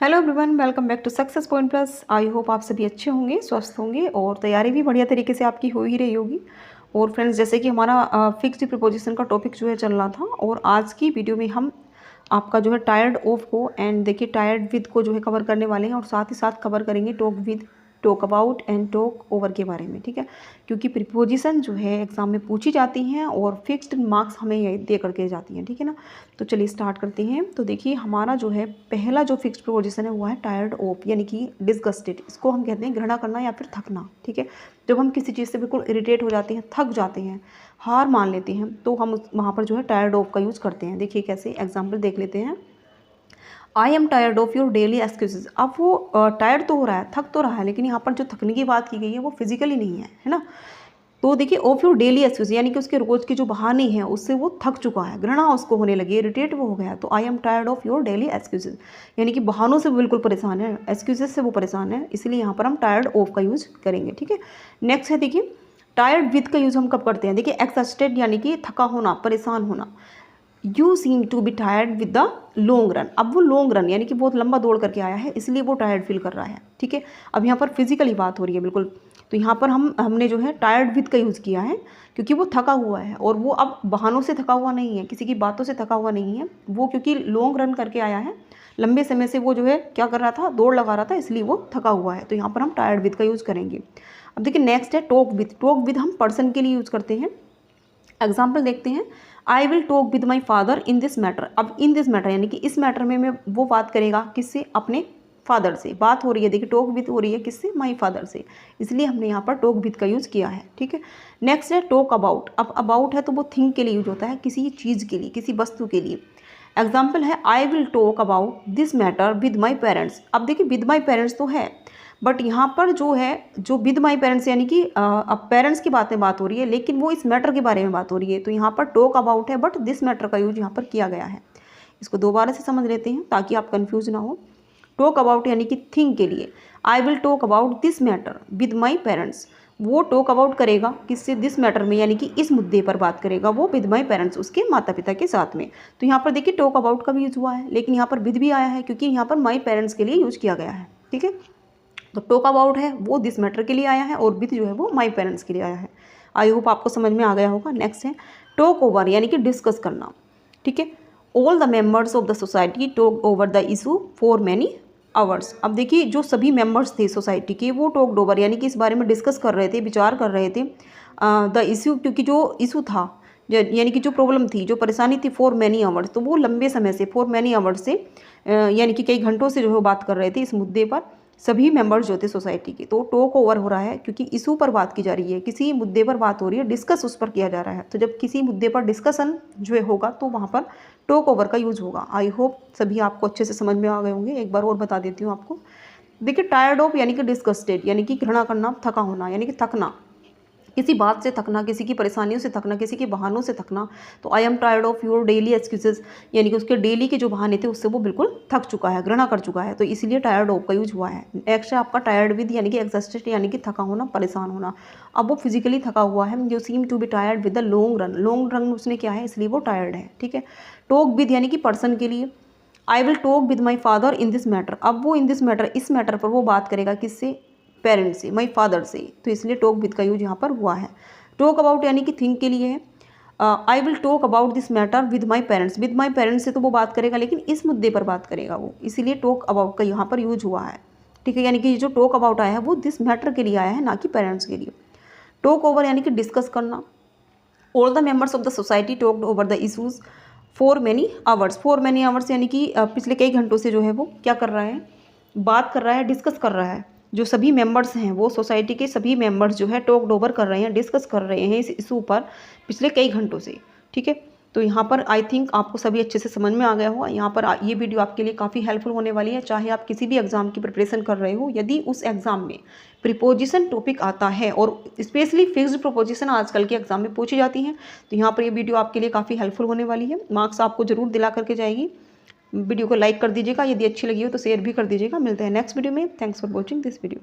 Hello everyone, welcome back to success point plus. I hope आप सभी अच्छे होंगे, स्वस्थ होंगे और तैयारी भी बढ़िया तरीके से आपकी हो ही रही होगी। और फ्रेंड्स, जैसे कि हमारा फिक्स्ड प्रीपोजिशन का टॉपिक जो है चल रहा था, और आज की वीडियो में हम आपका जो है टायर्ड ऑफ को एंड देखिए टायर्ड विद को जो है कवर करने वाले हैं, और साथ ही साथ कवर करेंगे talk with, talk about and talk over के बारे में। ठीक है, क्योंकि प्रीपोजिशन जो है एग्जाम में पूछी जाती हैं और फिक्स्ड मार्क्स हमें ये दे करके जाती हैं। ठीक है ना, तो चलिए स्टार्ट करते हैं। तो देखिए हमारा जो है पहला जो फिक्स्ड प्रीपोजिशन है वो है टायर्ड ऑफ, यानी कि डिस्गस्टेड। इसको हम कहते हैं घृणा करना या फिर थकना। ठीक है, जब हम किसी चीज़ से बिल्कुल इरिटेट हो जाते हैं, थक जाते हैं, हार मान लेते हैं, तो हम वहाँ पर जो है टायर्ड ऑफ का यूज़ करते हैं। देखिए कैसे, एग्जाम्पल देख लेते हैं। I am tired of your daily excuses. अब वो टायर्ड तो हो रहा है, थक तो रहा है, लेकिन यहाँ पर जो थकने की बात की गई है वो फिजिकली नहीं है ना। तो देखिए ऑफ योर डेली एक्सक्यूज, यानी कि उसके रोज की जो बहाने हैं उससे वो थक चुका है, घृणा उसको होने लगी, इरिटेट वो हो गया। तो I am tired of your daily excuses, यानी कि बहानों से वो बिल्कुल परेशान है, एक्सक्यूजेज से वो परेशान है, इसलिए यहाँ पर हम टायर्ड ऑफ का यूज करेंगे। ठीक है, नेक्स्ट है देखिए टायर्ड विद का यूज हम कब करते हैं। देखिए एक्सस्टेड, यानी कि थका होना, परेशान होना। You seem to be tired with the long run. अब वो लॉन्ग रन यानी कि बहुत लंबा दौड़ करके आया है, इसलिए वो टायर्ड फील कर रहा है। ठीक है, अब यहाँ पर फिजिकली बात हो रही है बिल्कुल, तो यहाँ पर हमने जो है टायर्ड विद का यूज़ किया है, क्योंकि वो थका हुआ है, और वो अब बहानों से थका हुआ नहीं है, किसी की बातों से थका हुआ नहीं है, वो क्योंकि लॉन्ग रन करके आया है, लंबे समय से वो जो है क्या कर रहा था, दौड़ लगा रहा था, इसलिए वो थका हुआ है। तो यहाँ पर हम टायर्ड विद का यूज़ करेंगे। अब देखिए नेक्स्ट है टॉक विद। टॉक विद हम पर्सन के लिए यूज़ करते हैं। एग्जाम्पल देखते हैं। I will talk with my father in this matter. अब इन दिस मैटर यानी कि इस मैटर में मैं वो बात करेगा किससे, अपने फादर से बात हो रही है। देखिए टॉक विद हो रही है किससे, माई फादर से, इसलिए हमने यहाँ पर टॉक विद का यूज़ किया है। ठीक है, नेक्स्ट है टॉक अबाउट। अब अबाउट है तो वो थिंग के लिए यूज होता है, किसी चीज़ के लिए, किसी वस्तु के लिए। एग्जाम्पल है I will talk about this matter with my parents. अब देखिए विद माई पेरेंट्स तो है, बट यहाँ पर जो है जो विद माई पेरेंट्स यानी कि अब पेरेंट्स की बात हो रही है, लेकिन वो इस मैटर के बारे में बात हो रही है, तो यहाँ पर टॉक अबाउट है, बट दिस मैटर का यूज यहाँ पर किया गया है। इसको दोबारा से समझ लेते हैं ताकि आप कंफ्यूज ना हो। टॉक अबाउट यानी कि थिंग के लिए, I will talk about this matter with my parents. वो टॉक अबाउट करेगा किससे, दिस मैटर में, यानी कि इस मुद्दे पर बात करेगा वो विद माई पेरेंट्स, उसके माता पिता के साथ में। तो यहाँ पर देखिए टॉक अबाउट का भी यूज हुआ है, लेकिन यहाँ पर विद भी आया है, क्योंकि यहाँ पर माई पेरेंट्स के लिए यूज किया गया है। ठीक है, तो टॉक अबाउट है वो दिस मैटर के लिए आया है, और विद जो है वो माई पेरेंट्स के लिए आया है। आई होप आपको समझ में आ गया होगा। नेक्स्ट है टॉक ओवर, यानी कि डिस्कस करना। ठीक है, all the members of the society talk over the issue for many hours. अब देखिए जो सभी मेंबर्स थे सोसाइटी के, वो टॉक्ड ओवर यानी कि इस बारे में डिस्कस कर रहे थे, विचार कर रहे थे द इशू, क्योंकि जो इशू था यानी कि जो प्रॉब्लम थी, जो परेशानी थी, फॉर मैनी आवर्स, तो वो लंबे समय से, फॉर मैनी आवर्स से यानी कि कई घंटों से जो है बात कर रहे थे इस मुद्दे पर, सभी मेंबर्स जो थे सोसाइटी के। तो टॉक ओवर हो रहा है क्योंकि इशू पर बात की जा रही है, किसी मुद्दे पर बात हो रही है, डिस्कस उस पर किया जा रहा है। तो जब किसी मुद्दे पर डिस्कशन जो है होगा तो वहाँ पर टॉक ओवर का यूज होगा। आई होप सभी आपको अच्छे से समझ में आ गए होंगे। एक बार और बता देती हूँ आपको। देखिए टायर्ड ऑफ यानी कि डिस्गस्टेड, यानी कि घृणा करना, थका होना, यानी कि थकना, किसी बात से थकना, किसी की परेशानियों से थकना, किसी के बहानों से थकना। तो I am tired of your daily excuses, यानी कि उसके डेली के जो बहाने थे उससे वो बिल्कुल थक चुका है, घृणा कर चुका है, तो इसीलिए टायर्ड ऑफ का यूज हुआ है। नेक्स्ट है आपका टायर्ड विद, यानी कि एग्जॉस्टेड, यानी कि थका होना, परेशान होना। अब वो फिजिकली थका हुआ है, जो seem to be tired with the long run. Long run उसने क्या है, इसलिए वो टायर्ड है। ठीक है, टॉक विद यानी कि पर्सन के लिए, I will talk with my father in this matter. अब वो इन दिस मैटर, इस मैटर पर वो बात करेगा किससे, पेरेंट्स से, माई फादर से, तो इसलिए टॉक विद का यूज यहाँ पर हुआ है। टॉक अबाउट यानी कि थिंक के लिए है, I will talk about this matter with my parents. With my parents से तो वो बात करेगा, लेकिन इस मुद्दे पर बात करेगा वो, इसीलिए टॉक अबाउट का यहाँ पर यूज हुआ है। ठीक है, यानी कि जो टॉक अबाउट आया है वो दिस मैटर के लिए आया है, ना कि पेरेंट्स के लिए। टॉक ओवर यानी कि डिस्कस करना। All the members of the society talked over the issues for many hours. For many hours यानी कि पिछले कई घंटों से जो है वो क्या कर रहा है, बात कर रहा है, डिस्कस कर रहा है। जो सभी मेंबर्स हैं वो सोसाइटी के सभी मेंबर्स जो है टॉक्ड ओवर कर रहे हैं, डिस्कस कर रहे हैं इस इशू पर पिछले कई घंटों से। ठीक है, तो यहाँ पर आई थिंक आपको सभी अच्छे से समझ में आ गया होगा। यहाँ पर ये वीडियो आपके लिए काफ़ी हेल्पफुल होने वाली है, चाहे आप किसी भी एग्जाम की प्रिपरेशन कर रहे हो। यदि उस एग्जाम में प्रीपोजिशन टॉपिक आता है, और स्पेशली फिक्स्ड प्रीपोजिशन आजकल के एग्जाम में पूछी जाती हैं, तो यहाँ पर ये वीडियो आपके लिए काफ़ी हेल्पफुल होने वाली है। मार्क्स आपको जरूर दिला करके जाएगी। वीडियो को लाइक कर दीजिएगा, यदि अच्छी लगी हो तो शेयर भी कर दीजिएगा। मिलते हैं नेक्स्ट वीडियो में। Thanks for watching this video.